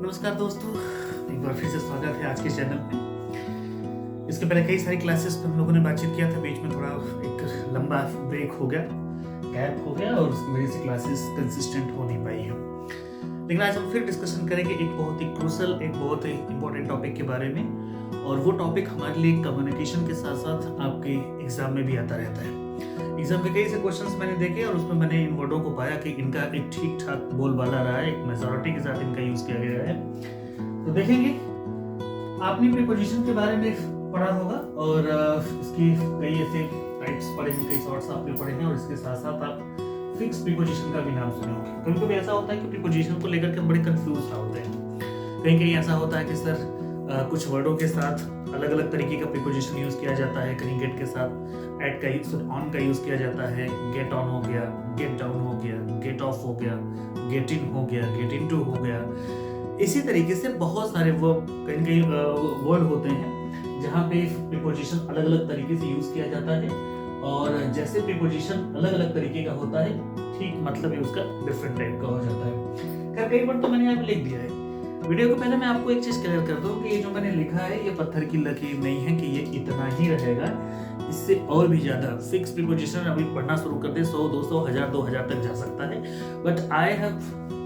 नमस्कार दोस्तों, एक बार फिर से स्वागत है आज के चैनल पे। इसके पहले कई सारी क्लासेस पे हम लोगों ने बातचीत किया था, बीच में थोड़ा एक लंबा ब्रेक हो गया, गैप हो गया और उसकी वजह से क्लासेस कंसिस्टेंट हो नहीं पाई है। लेकिन आज हम फिर डिस्कशन करेंगे एक बहुत ही क्रूशल, एक बहुत ही इंपॉर्टेंट टॉपिक के बारे में, और वो टॉपिक हमारे लिए कम्युनिकेशन के साथ साथ आपके एग्जाम में भी आता रहता है। एग्जाम के कई से क्वेश्चंस मैंने देखे और उसमें मैंने इन वर्डों को पाया कि इनका एक ठीक ठाक बोलबाला रहा है, एक मेजॉरिटी के साथ इनका यूज किया गया है। तो देखेंगे, आपने प्रीपोजिशन के बारे में पढ़ा होगा और इसकी कई ऐसे टाइप्स पढ़े हैं, कई सॉर्ट्स आपने पढ़े हैं, और इसके साथ साथ आप फिक्स प्रीपोजिशन का भी नाम सुने होंगे। कभी कभी ऐसा होता है कि प्रीपोजिशन को लेकर के हम बड़े कंफ्यूज होते हैं। कहीं कहीं ऐसा होता है कि सर कुछ वर्डों के साथ अलग अलग तरीके का प्रीपोजिशन यूज किया जाता है। कहीं गेट के साथ एट का यूज, ऑन का यूज किया जाता है। गेट ऑन हो गया, गेट डाउन हो गया, गेट ऑफ हो गया, गेट इन हो गया, गेट इन टू हो गया। इसी तरीके से बहुत सारे कहीं कहीं वर्ड होते हैं जहाँ पे प्रीपोजिशन अलग अलग तरीके से यूज किया जाता है, और जैसे प्रीपोजिशन अलग अलग तरीके का होता है, ठीक मतलब ही उसका डिफरेंट टाइप का हो जाता है। खैर, कई बार तो मैंने यहाँ पे लिख दिया है। वीडियो को पहले मैं आपको एक चीज क्लियर कर दूं कि ये जो मैंने लिखा है ये पत्थर की लकीर नहीं है कि ये इतना ही रहेगा। इससे और भी ज्यादा फिक्स प्रीपोजिशन अभी पढ़ना शुरू कर दे 100, 200, 1000, 2000 तक जा सकता है। But I have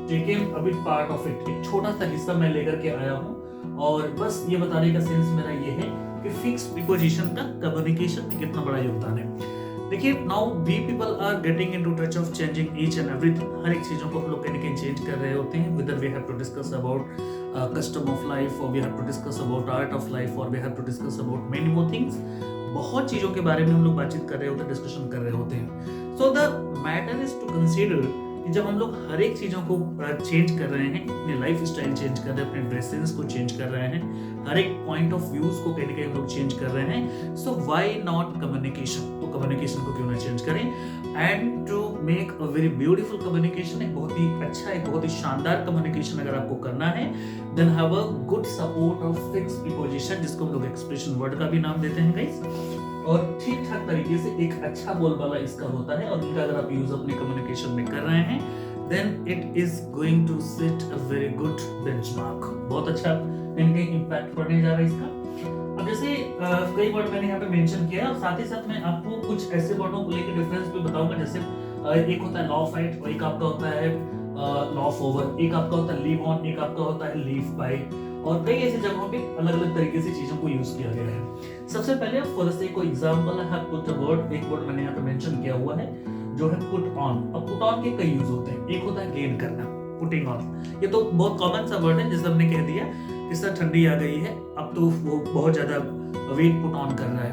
taken a bit part of it, एक छोटा सा हिस्सा मैं लेकर के आया हूँ, और बस ये बताने का सेंस मेरा ये है कि फिक्स प्रीपोजिशन का कम्युनिकेशन में कितना बड़ा योगदान है। देखिए, now we people are getting into touch of changing each and everything. हर एक चीजों को हम लोग कहीं ना कहीं चेंज कर रहे होते हैं, whether we have to discuss about custom of life, और we have to discuss about art of life, और we have to discuss about many more things. बहुत चीजों के बारे में हम लोग बातचीत कर रहे होते हैं, डिस्कशन कर रहे होते हैं। So the matter is to consider कि जब हम लोग हर एक चीजों को चेंज कर रहे हैं, अपनी लाइफ स्टाइल चेंज कर रहे हैं, अपने ड्रेस सेंस को चेंज कर रहे हैं, हर एक पॉइंट ऑफ व्यूज को कहीं ना कहीं हम लोग चेंज कर रहे हैं, सो व्हाई नॉट कम्युनिकेशन? तो कम्युनिकेशन को क्यों ना चेंज करें, and to make a very beautiful communication, एक बहुत ही अच्छा, एक बहुत ही शानदार कम्युनिकेशन अगर आपको करना है, then have a good support of fix preposition, जिसको हम लोग एक्सप्रेशन वर्ड का भी नाम देते हैं गाइस, और ठीक ठाक तरीके से एक अच्छा बोलबाला इसका होता है, और इनका अगर आप यूज अपने कम्युनिकेशन में कर रहे हैं, then it is going to set a very good benchmark। बहुत अच्छा कहीं इम्पैक्ट पड़ने जा रहा है इसका। अब जैसे कई वर्ड मैंने यहाँ पे मेंशन किया है, और साथ ही साथ मैं आपको कुछ ऐसे वर्डों को लेकर डिफरेंस भी बताऊंगा। जैसे एक होता है लॉ फाइट, और एक आपका होता है लॉ ओवर, एक आपका होता है लीव ऑन, एक आपका होता है लीव बाय, और कई ऐसी जगहों पे अलग अलग तरीके से चीजों को यूज किया गया है। सबसे पहले for the sake of example I have put a word, एक वर्ड मैंने यहाँ पे मेंशन किया हुआ है जो है पुट ऑन। अब पुट ऑन के कई यूज होते हैं। एक होता है गेन करना, पुटिंग ऑन। ये तो बहुत कॉमन सा वर्ड है, जैसे हमने कह दिया कि सर ठंडी आ गई है, अब तो वो बहुत ज्यादा वेट पुट ऑन कर रहा है,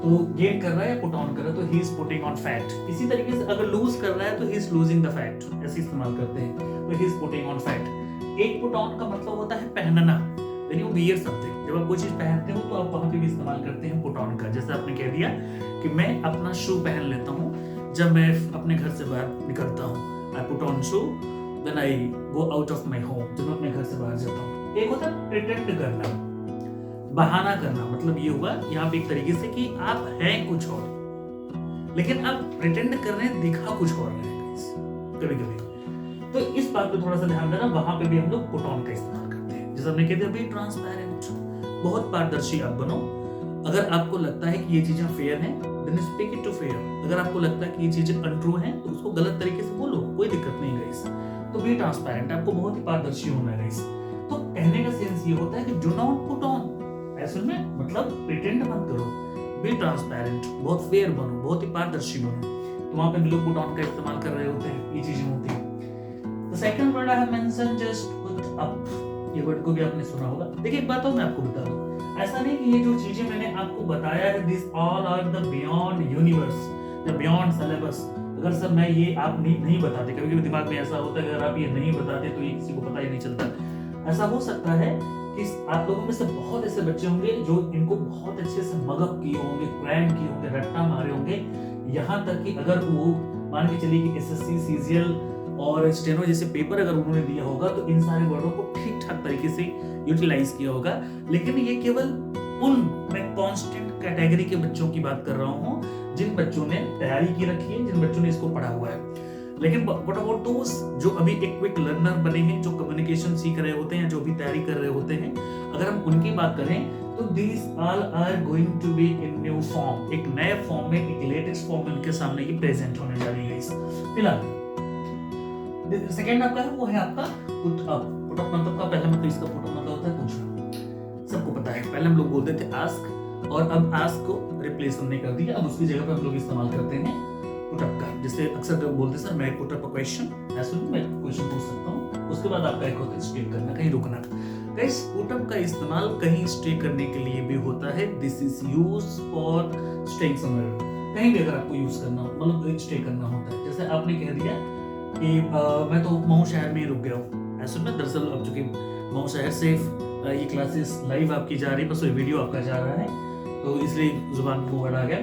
तो गेन कर रहा है या पुट ऑन कर रहा है, तो he is putting on fat. इसी तरीके से अगर लूज कर रहा है तो he is losing the fat, ऐसे इस्तेमाल करते हैं, तो he is putting on fat. एक पुट ऑन का मतलब होता है पहनना, व्हेन यू वियर समथिंग, जब आप कोई चीज पहनते हो तो आप वहां पे भी इस्तेमाल करते हैं पुट ऑन का। जैसे आपने कह दिया कि मैं अपना शू पहन लेता हूँ जब मैं अपने घर से बाहर निकलता हूँ, I put on shoe when I go out of my home, जब मैं अपने घर से बाहर जाता हूँ। एक होता है प्रिटेंड करना, बहाना करना, मतलब ये हुआ यहाँ पे एक तरीके से कि आप हैं कुछ और लेकिन आप प्रिटेंड कर रहे हैं, दिखा कुछ और रहे हैं कभी कभी। तो इस बात पे थोड़ा सा ध्यान देना, वहां पे भी हम लोग पुट ऑन का इस्तेमाल करते हैं। जैसे हमने कह दिया बी ट्रांसपेरेंट, बहुत पारदर्शी आप बनो। अगर आपको लगता है कि ये चीजें फेयर हैं, then speak it to fair. अगर आपको लगता है कि ये चीजें अनट्रू हैं, तो उसको गलत तरीके से बोलो, कोई दिक्कत नहीं गाइस। तो बी ट्रांसपेरेंट, आपको बहुत ही पारदर्शी होना है गाइस। तो कहने का सेंस ये होता है कि डू नॉट पुट ऑन, ऐसे में मतलब प्रिटेंड मत करो, बी ट्रांसपेरेंट, बहुत फेयर बनो, बहुत ही पारदर्शी बनो। तो वहां पे हम लोग पुट ऑन का इस्तेमाल कर रहे होते हैं, ये चीजें होती हैं। The second word I have mention just put up, ये वर्ड को भी आपने सुना होगा। देखिए एक बात और मैं आपको बता दूं, ऐसा नहीं कि ये जो चीजें मैंने आपको बताया है, this all are the beyond universe, the beyond syllabus. अगर सर मैं ये आप नहीं बताते, कभी कभी दिमाग में ऐसा होता है अगर आप ये नहीं बताते तो ये किसी को पता ही नहीं चलता। ऐसा हो सकता है कि आप लोगों में से बहुत ऐसे बच्चे होंगे जो इनको बहुत अच्छे से मगअप किए होंगे, क्रैम किए होंगे, रट्टा मारे होंगे, यहाँ तक कि अगर वो मान के चलिए कि एसएससी, सीजीएल और स्टेनो जैसे पेपर अगर उन्होंने दिया होगा तो इन सारे वर्डों को ठीक ठाक तरीके से यूटिलाइज किया होगा। लेकिन ये केवल उन, मैं कांस्टेंट कैटेगरी के बच्चों की बात कर रहा हूँ जिन बच्चों ने तैयारी की रखी है, जिन बच्चों ने इसको पढ़ा हुआ है। लेकिन व्हाट अबाउट दोस जो अभी एक क्विक लर्नर बने हैं, जो कम्युनिकेशन सीख रहे होते हैं, जो भी तैयारी कर रहे होते हैं, अगर हम उनकी बात करें तो these all are going to be in new form, एक नए फॉर्म में, एक लेटेस्ट फॉर्म में उनके सामने ये प्रेजेंट होने जा रही है गाइस। फिलहाल सेकंड आपका है वो है आपका पुट अप। पुट अप मतलब का पहला मतलब, इसका पुट अप मतलब होता है पूछना, सबको पता है। पहले हम लोग बोलते थे आस्क, और अब आस्क को रिप्लेस हमने कर दिया, अब उसकी जगह पर हम लोग इस्तेमाल करते हैं पुट अप का। जिससे अक्सर लोग बोलते हैं सर मैं पुट अप अ क्वेश्चन, ऐसे मैं क्वेश्चन पूछ सकता हूँ, उसके बाद आपका एक होता है स्टे करना, कहीं रुकना। गाइस पुट अप का इस्तेमाल कहीं स्टे करने के लिए भी होता है। This is use for staying somewhere, कहीं भी अगर आपको यूज करना हो, मतलब स्टे करना होता है। जैसे आपने कह दिया कि मैं तो मऊ शहर में ही रुक गया हूँ, ऐसे में दरअसल अब चूंकि मऊ शहर से ये क्लासेस लाइव आपकी जा रही है, बस वीडियो आपका जा रहा है, तो इसलिए जुबान में वर्ड आ गया।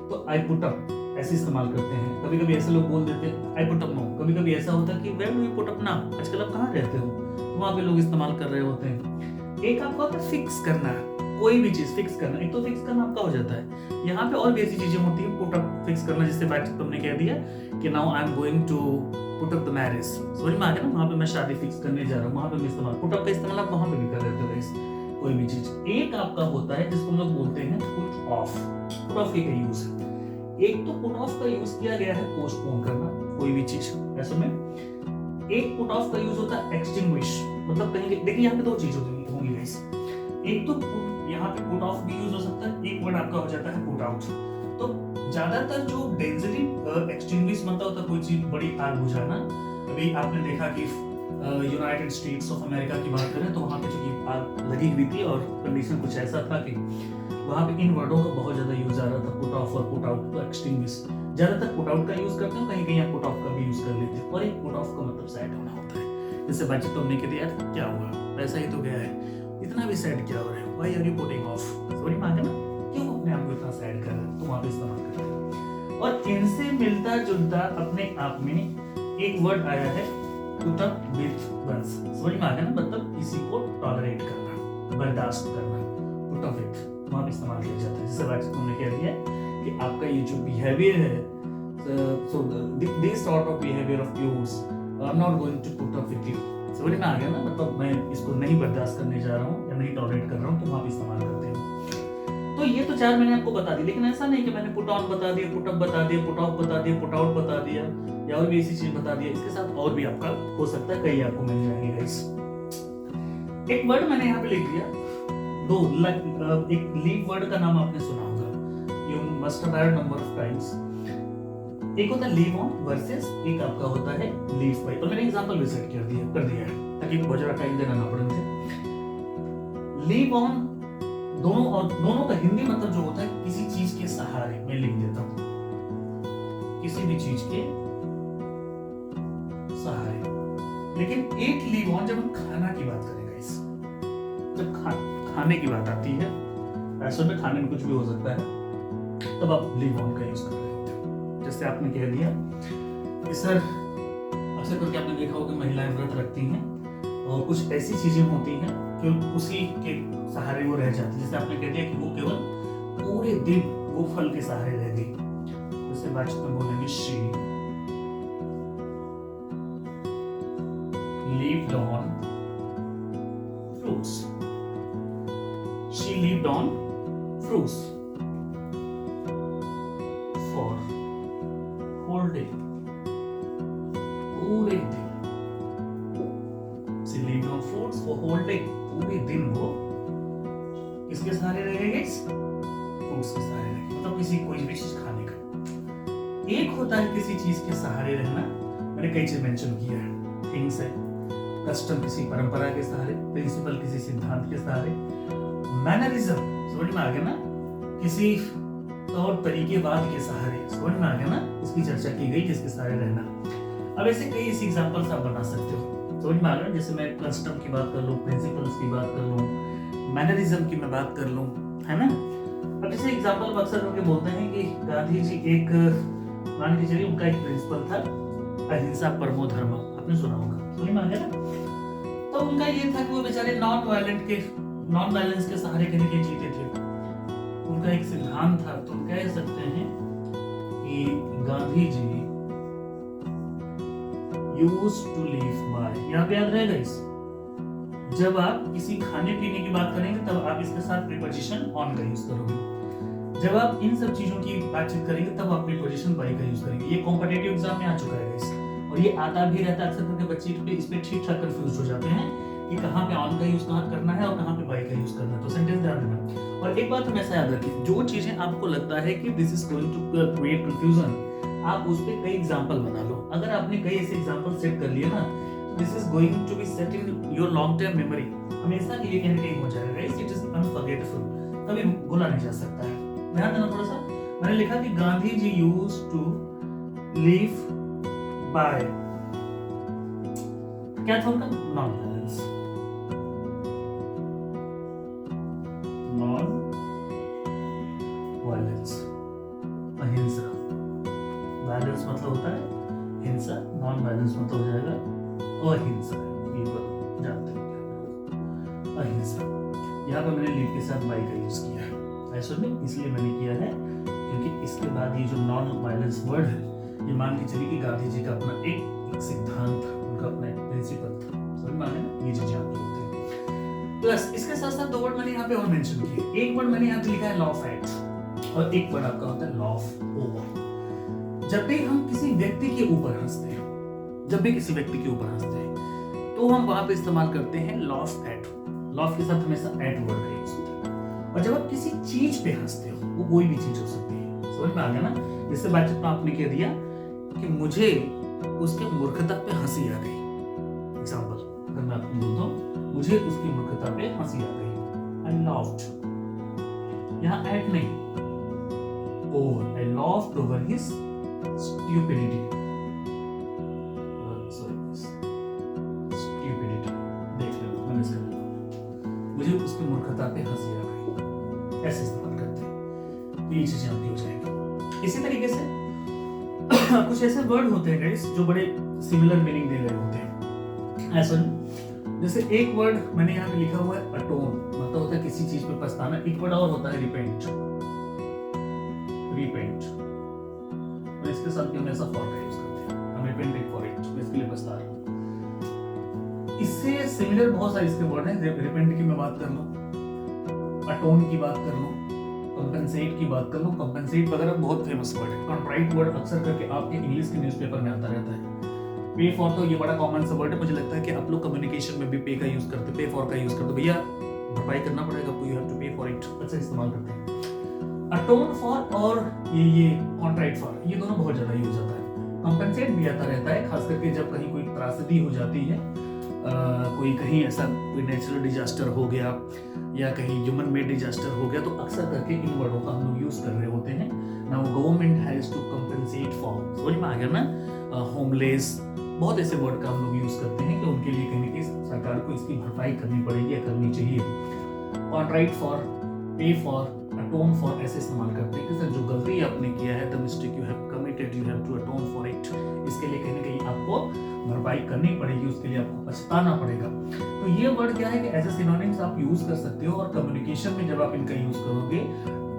तो आई पुट अप ऐसे इस्तेमाल करते हैं। कभी कभी ऐसे लोग बोल देते हैं आई पुट अप नाउ। कभी कभी ऐसा होता है कि where do you put up now, आजकल आप कहाँ रहते हो, तो वहाँ पे लोग इस्तेमाल कर रहे होते हैं। एक आपका होता है फिक्स करना, कोई भी चीज फिक्स करना। एक तो फिक्स करना आपका हो जाता है, यहाँ पे और भी ऐसी चीजें होती है पुट अप फिक्स करना, जिससे बात तुमने कह दिया कि now I am going to put up the marriage, समझ में आ गया ना, वहाँ पे मैं शादी फिक्स करने जा रहा हूँ, वहाँ पे मैं इस्तेमाल पुट अप का इस्तेमाल आप वहाँ पे भी कर लेते हो गाइस, कोई भी चीज। एक आपका होता है जिसको हम लोग बोलते हैं पुट ऑफ। पुट ऑफ के कई यूज है। एक तो पुट ऑफ का यूज किया गया है पोस्टपोन करना कोई भी चीज, ऐसे में। एक पुट ऑफ का यूज होता है एक्सटिंग्विश, मतलब कहीं देखिए यहाँ पे दो चीज होंगी गाइस। एक तो यहाँ पे पुट ऑफ भी यूज हो सकता है, एक वर्ड आपका हो जाता है पुट आउट। तो ज्यादातर जो डेंजरी एक्सटिंग्विश मतलब होता है कोई चीज बड़ी आग बुझाना। अभी आपने देखा कि यूनाइटेड स्टेट्स ऑफ अमेरिका की बात करें तो वहाँ पे चूंकि आग लगी हुई थी और कंडीशन कुछ ऐसा था कि वहाँ पे इन वर्डों का बहुत ज्यादा यूज आ रहा था, पुट ऑफ और पुट आउट। तो एक्सटिंग्विश ज्यादातर पुट आउट का यूज करते हैं, कहीं कहीं आप पुट ऑफ का भी यूज कर लेते हैं। और एक पुट ऑफ का मतलब सैड होना होता है, जैसे बातचीत तुमने कह दिया क्या हुआ, वैसा ही तो गया है, इतना भी सैड क्या हो रहा है, why are you putting off, sorry मांगे ना, क्यों अपने आप को इतना सैड कर रहे हैं, तो वहाँ पे इस्तेमाल करते हैं। और इनसे मिलता जुलता अपने आप में एक वर्ड आया है पुट अप विथ वंस, समझ में आ गया ना, मतलब किसी को टॉलरेट करना, बर्दाश्त करना, पुट अप विथ वहाँ पे इस्तेमाल किया जाता है। जैसे बातचीत तुमने कह दिया कि आपका ये जो बिहेवियर है, so this sort of behavior of yours, I'm not going to put up with you, समझ में आ गया ना, मतलब मैं इसको नहीं बर्दाश्त करने जा रहा हूँ या नहीं टॉलरेट कर रहा हूँ, तो वहाँ पे इस्तेमाल करते हैं। तो ये तो चार मैंने आपको बता दी, लेकिन ऐसा नहीं कि मैंने पुट ऑन बता दिया, पुट अप बता दिया, पुट ऑफ बता दिया, पुट आउट बता दिया, या और भी ऐसी चीज बता दिया। इसके साथ और भी आपका हो सकता है, कई आपको मिल जाएंगे गाइस। एक वर्ड मैंने यहाँ पे लिख दिया, दो एक लीव वर्ड का नाम आपने सुना होगा, you must have heard number of times. एक होता है लीव ऑन वर्सेस एक आपका होता है लीव बाय। तो मैंने एग्जांपल भी सेट कर दिया है ताकि बहुत ज्यादा टाइम देना ना पड़े मुझे। लीव ऑन दोनों का हिंदी मतलब जो होता है किसी चीज के सहारे, मैं लिख देता हूं किसी भी चीज के सहारे। लेकिन एक लीव ऑन जब हम खाना की बात करेंगे, जब खाने की बात आती है, ऐसे में खाने में कुछ भी हो सकता है, तब आप लीव ऑन का यूज कर रहे होते हो। जैसे आपने कह दिया कि सर अक्सर करके आपने देखा होगा महिलाएं व्रत रखती हैं और कुछ ऐसी चीजें होती हैं कि उसी के सहारे वो रह जाती है। जैसे आपने कह दिया कि वो केवल पूरे दिन वो फल के सहारे रह गई, जैसे बातचीत में बोलेंगे she lived on fruits, she lived on fruits for whole day, पूरे दिन she lived on fruits for whole day, पूरे दिन वो किसके सहारे रहेंगे, फ्रूट्स के सहारे रहेंगे, मतलब किसी कोई भी चीज खाने का। एक होता है किसी चीज के सहारे रहना, मैंने कई चीज मेंशन किया है, थिंग्स है, कस्टम किसी परंपरा के सहारे, प्रिंसिपल किसी सिद्धांत के सहारे, मैनरिज्म समझ में आ गया ना, किसी तौर तरीके बात के सहारे, समझ में आ गया ना, इसकी चर्चा की गई किसके सहारे रहना। अब ऐसे कई ऐसे एग्जांपल्स आप बना सकते हो, समझ में आ गया, जैसे मैं कस्टम की बात कर लूँ, प्रिंसिपल्स की बात कर लूँ, मैनरिज्म की मैं बात कर लूँ, है ना। अब जैसे एग्जांपल अक्सर लोग बोलते हैं कि गांधी जी एक, मान के चलिए उनका एक प्रिंसिपल था अहिंसा परमो धर्म, आपने सुना होगा, समझ में आ गया ना। तो उनका ये था कि वो बेचारे नॉन वायलेंस के सहारे कहीं जीते थे, उनका एक सिद्धांत था। तो कह सकते हैं कि Gandhi ji used to live by, यहाँ पे याद रहेगा इस, जब आप किसी खाने पीने की बात करेंगे तब आप इसके साथ प्रीपोजिशन ऑन का यूज करोगे, जब आप इन सब चीजों की बातचीत करेंगे तब आप प्रीपोजिशन बाय का यूज करेंगे। ये कॉम्पिटिटिव एग्जाम में आ चुका है गाइस, और ये आता भी रहता है, अक्सर करके बच्चे इस पे ठीक ठाक कंफ्यूज हो जाते हैं कि कहाँ पे ऑन का यूज कहाँ करना है और कहाँ पे बाय का यूज करना है। तो सेंटेंस ध्यान देना, और एक बात हमेशा याद रखिए, जो चीजें आपको लगता है कि this is going to create confusion, आप उस पे कई एग्जांपल बना लो। अगर आपने कई ऐसे एग्जांपल सेट कर लिए ना, this is going to be set in your long term memory, हमेशा के लिए कहीं ना कहीं हो जाएगा। इट इज अनफॉरगेटेबल, कभी भूला नहीं जा सकता है। ध्यान देना थोड़ा सा, मैंने लिखा कि Gandhi ji used to live by, क्या था उनका, नॉन वायलेंस, नॉन वायलेंस, अहिंसा। वायलेंस मतलब होता है हिंसा, नॉन वायलेंस मतलब हो जाएगा अहिंसा, ये बात जानते हैं क्या, अहिंसा। यहाँ पर मैंने लिव के साथ बाय का यूज किया है, ऐसा नहीं इसलिए मैंने किया है क्योंकि इसके बाद ये जो नॉन वायलेंस वर्ड है, ये मान के चलिए कि गांधी जी का अपना एक सिद्धांत था, उनका अपना एक प्रिंसिपल था, समझ में आ गया ना, ये चीजें आपकी होती है। प्लस इसके साथ साथ दो वर्ड मैंने यहाँ पे और मेंशन किए, एक वर्ड मैंने यहाँ पे लिखा है लॉ ऑफ एक्ट, और एक वर्ड आपका होता है लॉ ऑफ ओवर। जब भी हम किसी व्यक्ति के ऊपर हंसते हैं, जब भी किसी व्यक्ति के ऊपर हंसते हैं, तो हम वहां पे इस्तेमाल करते हैं law of at, law of के साथ हमेशा एट वर्ड का यूज होता है। और जब आप किसी चीज पे हंसते हो, वो कोई भी चीज हो सकती है, समझ में आ गया ना, जिससे बातचीत में आपने कह दिया कि मुझे उसके मूर्खता पे हंसी आ गई, एग्जांपल अगर मैं आपको बोलता हूँ मुझे उसकी मूर्खता पे हंसी आ गई, आई लाफ्ड, यहाँ एट नहीं, over, I laughed over his stupidity, stupidity, देख लो मैंने इसका लिखा, मुझे उसकी मूर्खता पे हंसी आ गई, ऐसे इस्तेमाल करते हैं, तो ये चीजें आपकी हो जाएंगी। इसी तरीके से कुछ ऐसे वर्ड होते हैं गाइस जो बड़े सिमिलर मीनिंग दे रहे होते हैं, ऐसा जैसे एक वर्ड मैंने यहाँ पे लिखा हुआ है अटोन, मतलब होता है किसी चीज पे पछताना, एक वर्ड और होता है रिपेंट, रिपेंट, तो इसके साथ भी हमेशा फॉर का यूज करते हैं, हम रिपेंटेड फॉर इट, इसके लिए पछता रहा हूं। इससे सिमिलर बहुत सारे इसके वर्ड हैं, रिपेंट की मैं बात कर लूं, अटोन की बात कर लूं, कंपेंसेट की बात कर लूं, कंपेंसेट वगैरह बहुत फेमस वर्ड है। कंट्राइट वर्ड अक्सर करके आपके इंग्लिश के न्यूज़पेपर में आता रहता है। पे फॉर तो ये बड़ा कॉमन सा वर्ड है, मुझे लगता है कि आप लोग कम्युनिकेशन में भी पे का यूज करते, पे फॉर का यूज करते, भैया भरपाई करना पड़ेगा आपको, यू हैव टू पे फॉर इट, अच्छा इस्तेमाल करते हैं। अटोन फॉर और ये कॉन्ट्राइट फॉर, ये दोनों बहुत ज्यादा यूज होता है। कंपेंसेट भी आता रहता है, खास करके जब कहीं कोई त्रासदी हो जाती है, कोई कहीं ऐसा कोई नेचुरल डिजास्टर हो गया या कहीं ह्यूमन मेड डिजास्टर हो गया, तो अक्सर करके इन वर्डों का हम लोग यूज कर रहे होते हैं। Now government has to compensate for, समझ में आ गया ना, होमलेस, बहुत ऐसे वर्ड का हम लोग यूज करते हैं कि उनके लिए कहीं ना कहीं सरकार को इसकी भरपाई करनी पड़ेगी या करनी चाहिए। कॉन्ट्राइट फॉर, पे फॉर, अटोन फॉर ऐसे इस्तेमाल करते हैं कि सर जो गलती आपने किया है, the mistake you have committed, you have to atone for it, इसके लिए कहीं ना कहीं आपको भरपाई करनी पड़ेगी, उसके लिए आपको पछताना पड़ेगा। तो ये वर्ड क्या है कि एज ए सिनोनिम्स आप यूज कर सकते हो, और कम्युनिकेशन में जब आप इनका यूज करोगे,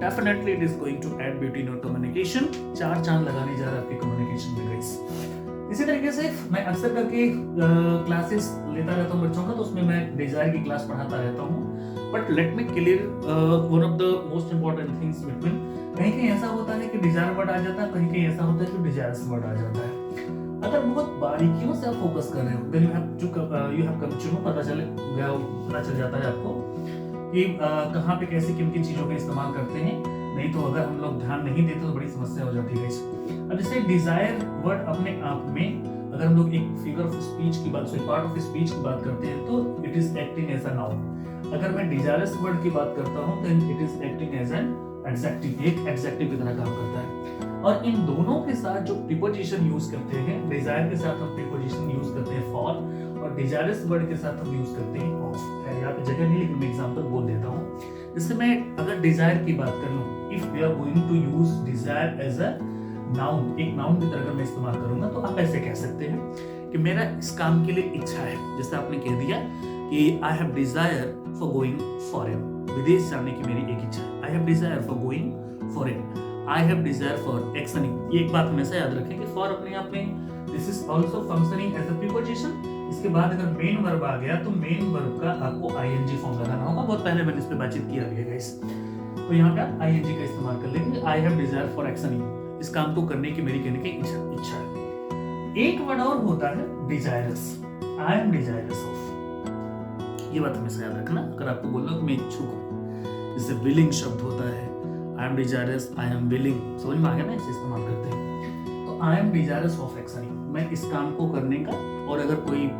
definitely it is going to add beauty in your communication, चार चांद लगाने जा रहा है आपके कम्युनिकेशन में गाइस। इसी तरीके से मैं अक्सर करके क्लासेस लेता रहता हूँ बच्चों का, तो उसमें मैं डिजायर की क्लास पढ़ाता रहता हूँ, but let me clear one of the most important things between, कहीं कहीं ऐसा होता है कि डिजायर वर्ड आ जाता है, कहीं कहीं ऐसा होता है कि डिजायर्स वर्ड आ जाता है। अगर बहुत बारीकियों से आप फोकस कर रहे हो, then you have come to know, पता चल जाता है आपको कि कहाँ पे कैसे किन किन चीजों का इस्तेमाल करते हैं, नहीं तो अगर हम लोग ध्यान नहीं देते तो बड़ी समस्या हो जाती है। अब जैसे डिजायर वर्ड अपने आप में, अगर हम लोग एक फिगर ऑफ स्पीच की बात, पार्ट ऑफ स्पीच की बात करते हैं, तो it is acting as a noun. अगर मैं डिजायरस वर्ड की बात करता हूँ, then it is acting as an adjective, एक एडजेक्टिव की तरह काम करता है। और इन दोनों के साथ जो प्रीपोजिशन यूज करते हैं, डिजायर के साथ हम प्रीपोजिशन यूज करते हैं फॉर, और डिजायरस वर्ड के साथ हम यूज करते हैं ऑफ। यहाँ पे जगह नहीं, लेकिन मैं एग्जांपल बोल देता हूँ। जैसे मैं अगर डिजायर की बात कर लूँ, if we are going to use desire as a noun, एक नाउन की तरह मैं इस्तेमाल करूंगा, तो आप ऐसे कह सकते हैं कि मेरा इस काम के लिए इच्छा है। जैसे आपने कह दिया कि I have desire for going foreign, विदेश जाने की मेरी एक इच्छा है। I have desire for going foreign, I have desire for actioning. ये एक बात हमेशा याद रखें कि फॉर अपने आप में this is also functioning as a preposition. इसके बाद अगर मेन वर्ब आ गया तो मेन वर्ब का आपको आईएनजी फॉर्म लगाना होगा। बहुत पहले मैंने इस पे बातचीत किया है गाइस। तो यहाँ पे आप आईएनजी का इस्तेमाल कर लेंगे। आई हैव डिजायर फॉर एक्शनिंग, इस काम को करने की मेरी कहने की इच्छा है। एक वर्ड और होता है desirous, I am desirous of. ये बात हमेशा याद रखना अगर आपको बोलना कि मैं इच्छुक हूँ। जैसे विलिंग शब्द होता है, I am desirous, I am willing, समझ में आ गया ना, इसे इस्तेमाल करते हैं। तो I am desirous of actioning, मैं इस काम को करने का। और अगर कोई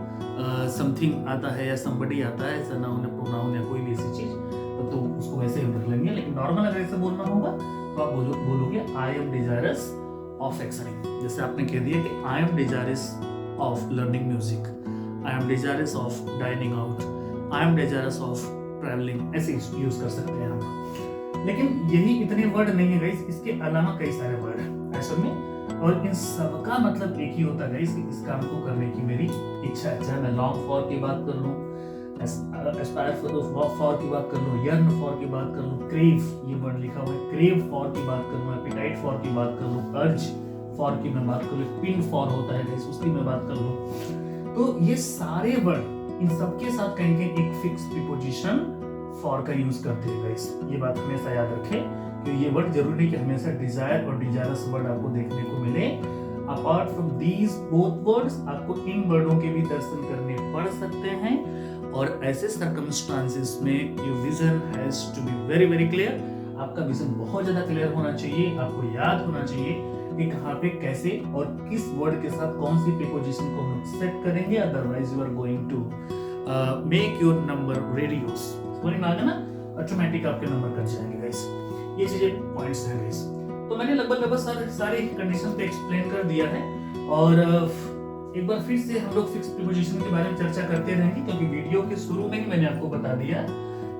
समथिंग आता है या समबडी आता है, ऐसा नाउन या प्रोनाउन या कोई भी ऐसी चीज, तो उसको वैसे ही रख लेंगे। लेकिन नॉर्मल अगर ऐसे बोलना होगा तो आप बोलोगे I am desirous of actioning. जैसे आपने कह दिया कि I am desirous of learning music, I am desirous of dining out, I am desirous of travelling, ऐसे यूज कर सकते हैं हम। लेकिन यही इतने वर्ड नहीं है गाइस, इसके अलावा कई सारे वर्ड हैं असल में, और इन सबका मतलब एक ही होता है गाइस कि इस काम को करने की मेरी इच्छा है। चाहे मैं लॉन्ग फॉर की बात कर लूं, एस्पायर फॉर की बात कर लूं, यर्न फॉर की बात कर लूं, क्रेव, ये वर्ड लिखा हुआ है, क्रेव फॉर की बात कर लूं, एपेटाइट फॉर की बात कर लूं, अर्ज फॉर की मैं बात कर लूं, पिन फॉर होता है गाइस, उसकी मैं बात कर लूं। तो ये सारे वर्ड, इन सबके साथ कहेंगे एक फिक्स प्रीपोजिशन फॉर का यूज करते हैं गाइस। ये बात हमेशा याद रखें कि ये वर्ड जरूरी नहीं कि हमेशा डिजायर और डिजायरस वर्ड आपको देखने को मिले। Apart from these both words आपको इन वर्डों के भी दर्शन करने पड़ सकते हैं। और ऐसे सर्कमस्टांसेस में your vision has to be very very clear. आपका विजन बहुत ज्यादा क्लियर होना चाहिए, आपको याद होना चाहिए कि कहाँ पे कैसे और किस वर्ड के साथ कौन सी प्रीपोजिशन को हम सेट करेंगे, otherwise you are going to make your number radios. समझ में आ गया ना, ऑटोमेटिक आपके नंबर कट जाएंगे गाइस। ये चीजें पॉइंट्स हैं गाइस। तो मैंने लगभग सारे कंडीशन पे एक्सप्लेन कर दिया है। और एक बार फिर से हम लोग फिक्स प्रीपोजिशन के बारे में चर्चा करते रहेंगे, क्योंकि वीडियो के शुरू में ही मैंने आपको बता दिया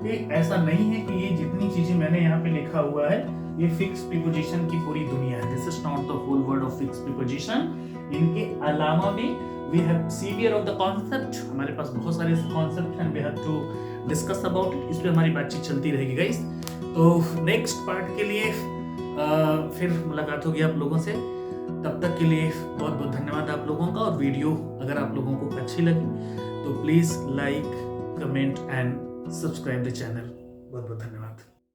कि ऐसा नहीं है कि ये जितनी चीजें मैंने यहाँ पे लिखा हुआ है ये फिक्स प्रीपोजिशन की पूरी दुनिया है। This is not the whole word of fix preposition. इनके अलावा भी we have several of the concept, हमारे पास बहुत सारे कॉन्सेप्ट हैं, we have to discuss about it. इस पे हमारी बातचीत चलती रहेगी गाइस। तो नेक्स्ट पार्ट के लिए फिर मुलाकात होगी आप लोगों से। तब तक के लिए बहुत बहुत धन्यवाद आप लोगों का। और वीडियो अगर आप लोगों को अच्छी लगी तो please like, comment and subscribe the channel. बहुत बहुत धन्यवाद।